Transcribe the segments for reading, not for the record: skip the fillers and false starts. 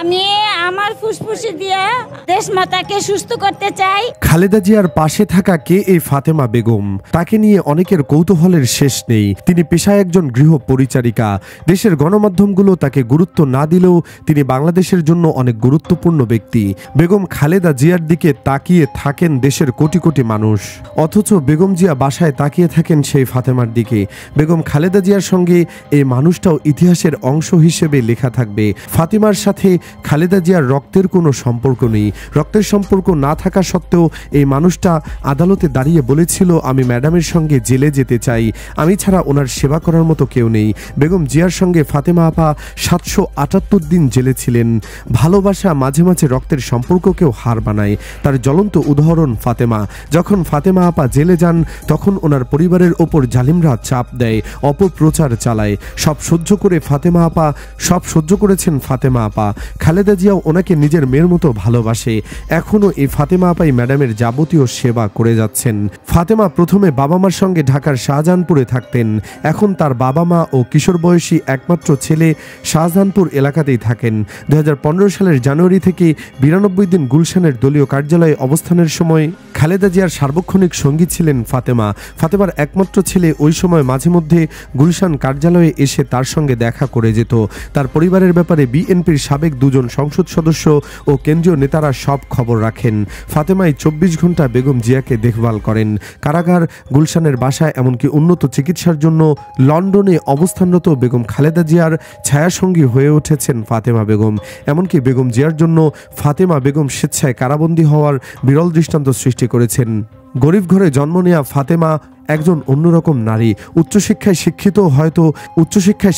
আমি আমার ফুসফুসি দিয়ে দেশ মাতাকে সুস্থ করতে চাই। খালেদা জিয়ার পাশে থাকা কে এই ফাতেমা বেগম? তাকে নিয়ে অনেকের কৌতূহলের শেষ নেই। তিনি পেশায় একজন গৃহ পরিচারিকা। দেশের গণমাধ্যমগুলো তাকে গুরুত্ব না দিলেও তিনি বাংলাদেশের জন্য অনেক গুরুত্বপূর্ণ ব্যক্তি। বেগম খালেদা জিয়ার দিকে তাকিয়ে থাকেন দেশের কোটি কোটি মানুষ, অথচ বেগম জিয়া বাসায় তাকিয়ে থাকেন সেই ফাতেমার দিকে। বেগম খালেদা জিয়ার সঙ্গে এই মানুষটাও ইতিহাসের অংশ হিসেবে লেখা থাকবে। ফাতেমার সাথে খালেদা জিয়ার রক্তের কোনো সম্পর্ক নেই। রক্তের সম্পর্ক না থাকা সত্ত্বেও এই মানুষটা আদালতে দাঁড়িয়ে বলেছিল, আমি ম্যাডামের সঙ্গে জেলে যেতে চাই, আমি ছাড়া ওনার সেবা করার মতো কেউ নেই। বেগম জিয়ার সঙ্গে ফাতেমা আপা 778 দিন জেলে ছিলেন। ভালোবাসা মাঝে মাঝে রক্তের সম্পর্ককেও হার বানায়। তার জ্বলন্ত উদাহরণ ফাতেমা। যখন ফাতেমা আপা জেলে যান তখন ওনার পরিবারের ওপর জালিমরা চাপ দেয়, অপপ্রচার চালায়। সব সহ্য করে ফাতেমা আপা সব সহ্য করেছেন ফাতেমা আপা। খালেদা জিয়াও ওনাকে নিজের মেয়ের মতো ভালোবাসে। এখনও এই ফাতেমা আপাই ম্যাডামের যাবতীয় সেবা করে যাচ্ছেন। ফাতেমা প্রথমে বাবা মার সঙ্গে ঢাকার শাহজাহানপুরে থাকতেন। এখন তার বাবা মা ও কিশোর বয়সী একমাত্র ছেলে শাহজাহানপুর এলাকাতেই থাকেন। 2015 সালের জানুয়ারি থেকে 92 দিন গুলশানের দলীয় কার্যালয়ে অবস্থানের সময় খালেদা জিয়ার সার্বক্ষণিক সঙ্গী ছিলেন ফাতেমা। ফাতেমার একমাত্র ছেলে ওই সময় মাঝে মধ্যে গুলশান কার্যালয়ে এসে তার সঙ্গে দেখা করে যেত। তার পরিবারের ব্যাপারে বিএনপির সাবেক 2 জন সংসদ সদস্য ও কেন্দ্রীয় নেতারা সব খবর রাখেন। ফাতেমাই 24 ঘন্টা বেগম জিয়াকে দেখভাল করেন। কারাগার, গুলশানের বাসায়, এমনকি উন্নত চিকিৎসার জন্য লন্ডনে অবস্থানরত বেগম খালেদা জিয়ার ছায়াসঙ্গী হয়ে উঠেছেন ফাতেমা বেগম। এমনকি বেগম জিয়ার জন্য ফাতেমা বেগম স্বেচ্ছায় কারাবন্দী হওয়ার বিরল দৃষ্টান্ত সৃষ্টি করেছেন। গরিব ঘরে জন্ম নেওয়া ফাতেমা একজন অন্যরকম নারী। উচ্চশিক্ষায়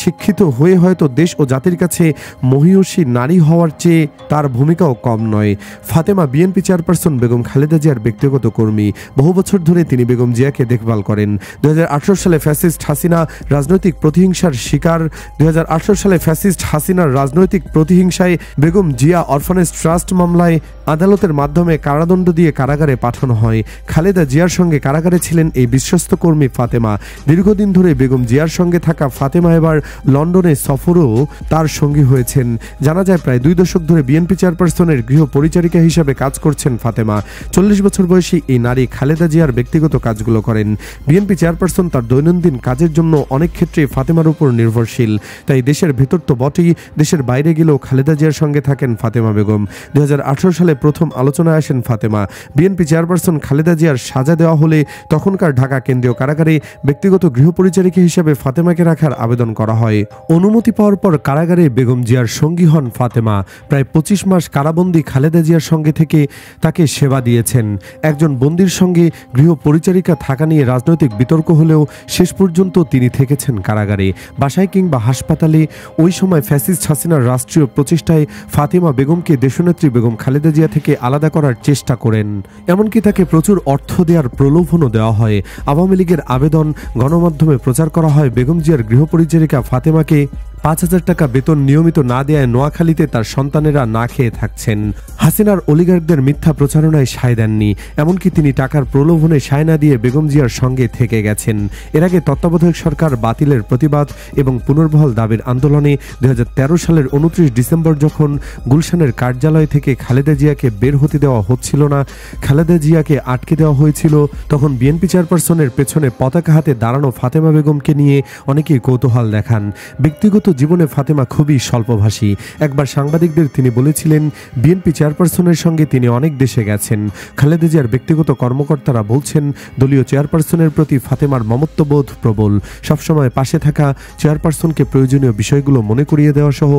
শিক্ষিত হয়ে হয়তো দেশ ও জাতির কাছে মহিয়সী নারী হওয়ার চেয়ে তার ভূমিকাও কম নয়। ফাতেমা বিএনপি চেয়ারপারসন বেগম খালেদা জিয়ার ব্যক্তিগত কর্মী। বহু বছর ধরে তিনি বেগম জিয়াকে দেখভাল করেন। 2018 সালে ফ্যাসিস্ট হাসিনা রাজনৈতিক প্রতিহিংসার শিকার। 2018 সালে ফ্যাসিস্ট হাসিনার রাজনৈতিক প্রতিহিংসায় বেগম জিয়া অরফানেজ ট্রাস্ট মামলায় আদালতের মাধ্যমে কারাদণ্ড দিয়ে কারাগারে পাঠানো হয়। খালেদা জিয়ার সঙ্গে কারাগারে ছিলেন এই বিশ্বস্ত কর্মী ফাতেমা। দীর্ঘদিন ধরে বেগম জিয়ার সঙ্গে থাকা ফাতেমা এবার লন্ডনে সফরেও তার সঙ্গী হয়েছেন। জানা যায় প্রায় 2 দশক ধরে বিএনপি চেয়ারপারসনের গৃহ পরিচারিকা হিসেবে কাজ করছেন ফাতেমা। 40 বছর বয়সী এই নারী খালেদা জিয়ার ব্যক্তিগত কাজগুলো করেন। বিএনপি চেয়ারপারসন তার দৈনন্দিন কাজের জন্য অনেক ক্ষেত্রে ফাতেমার উপর নির্ভরশীল। তাই দেশের ভেতর তো বটেই, দেশের বাইরে গেলেও খালেদা জিয়ার সঙ্গে থাকেন ফাতেমা বেগম। 2018 সালে প্রথম আলোচনায় আসেন ফাতেমা। বিএনপি চেয়ারপারসন খালেদা জিয়ার সাজা দেওয়া হলে তখনকার ঢাকা কেন্দ্রীয় কারাগারে ব্যক্তিগত গৃহ পরিচারিকা হিসেবে ফাতেমাকে রাখার আবেদন করা হয়। অনুমতি পাওয়ার পর কারাগারে বেগম জিয়ার সঙ্গী হন ফাতেমা। প্রায় 25 মাস কারাবন্দী খালেদা জিয়ার সঙ্গে থেকে তাকে সেবা দিয়েছেন। একজন বন্দীর সঙ্গে গৃহ পরিচারিকা থাকা নিয়ে রাজনৈতিক বিতর্ক হলেও শেষ পর্যন্ত তিনি থেকেছেন কারাগারে। বাসায় কিংবা হাসপাতালে ওই সময় ফ্যাসিস্ট হাসিনার রাষ্ট্রীয় প্রচেষ্টায় ফাতেমা বেগমকে দেশনেত্রী বেগম খালেদা জিয়া থেকে আলাদা করার চেষ্টা করেন। এমনকি তাকে প্রচুর অর্থ দেওয়ার প্রলোভনও দেওয়া হয়। আওয়ামী লীগের আবেদন গণমাধ্যমে প্রচার করা হয়। বেগম জিয়ার গৃহ পরিচারিকা ফাতেমাকে 5,000 টাকা বেতন নিয়মিত না দেয়ায় নোয়াখালীতে তার সন্তানেরা না খেয়ে থাকছেন। হাসিনার অলিগার্কদের মিথ্যা প্রচারণায় সায় দেননি। এমনকি তিনি টাকার প্রলোভনে সায় না দিয়ে বেগম জিয়ার সঙ্গে থেকে গেছেন। এর আগে তত্ত্বাবধায়ক সরকার বাতিলের প্রতিবাদ এবং পুনর্বহাল দাবির আন্দোলনে 2013 সালের 29 ডিসেম্বর যখন গুলশানের কার্যালয় থেকে খালেদা জিয়াকে বের হতে দেওয়া হচ্ছিল না, খালেদা জিয়াকে আটকে দেওয়া হয়েছিল, তখন বিএনপি চেয়ারপারসনের পেছনে পতাকা হাতে দাঁড়ানো ফাতেমা বেগমকে নিয়ে অনেকেই কৌতূহল দেখান। ব্যক্তিগত জীবনে ফাতেমা খুবই স্বল্পভাষী। একবার সাংবাদিকদের তিনি বলেছিলেন, বিএনপি চেয়ারপারসনের সঙ্গে তিনি অনেক দেশে গেছেন। খালেদা জিয়ার ব্যক্তিগত কর্মকর্তারা বলছেন, দলীয় চেয়ারপারসনের প্রতি ফাতেমার মমত্ববোধ প্রবল। সবসময় পাশে থাকা, চেয়ারপারসনকে প্রয়োজনীয় বিষয়গুলো মনে করিয়ে দেওয়া সহ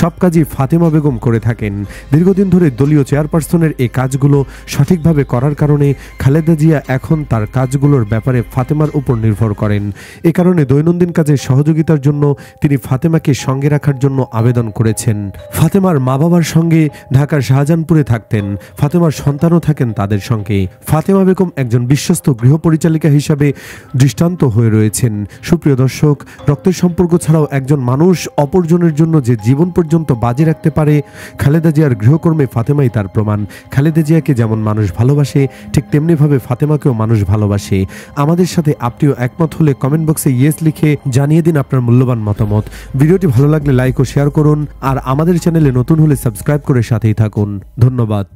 সব কাজই ফাতেমা বেগম করে থাকেন। দীর্ঘদিন ধরে দলীয় চেয়ারপারসনের এই কাজগুলো সঠিকভাবে করার কারণে খালেদা জিয়া এখন তার কাজগুলোর ব্যাপারে ফাতেমার উপর নির্ভর করেন। এ কারণে দৈনন্দিন কাজে সহযোগিতার জন্য তিনি ফাতেমাকে সঙ্গে রাখার জন্য আবেদন করেছেন। ফাতেমার মা বাবার সঙ্গে ঢাকার শাহজাহানপুরে থাকতেন। ফাতেমার সন্তানও থাকেন তাদের সঙ্গে। ফাতেমা বেগম একজন বিশ্বস্ত গৃহ পরিচালিকা হিসাবে দৃষ্টান্ত হয়ে রয়েছেন। সুপ্রিয় দর্শক, রক্তের সম্পর্ক ছাড়াও একজন মানুষ অপরজনের জন্য যে জীবন পর্যন্ত বাজি রাখতে পারে, খালেদা জিয়ার গৃহকর্মে ফাতেমাই তার প্রমাণ। খালেদা জিয়াকে যেমন মানুষ ভালোবাসে, ঠিক তেমনিভাবে ফাতেমাকেও মানুষ ভালোবাসে। আমাদের সাথে আপনিও একমত হলে কমেন্ট বক্সে ইয়েস লিখে জানিয়ে দিন আপনার মূল্যবান মতামত। ভিডিওটি ভালো লাগলে লাইক ও শেয়ার করুন, আর আমাদের চ্যানেলে নতুন হলে সাবস্ক্রাইব করে সাথেই থাকুন। ধন্যবাদ।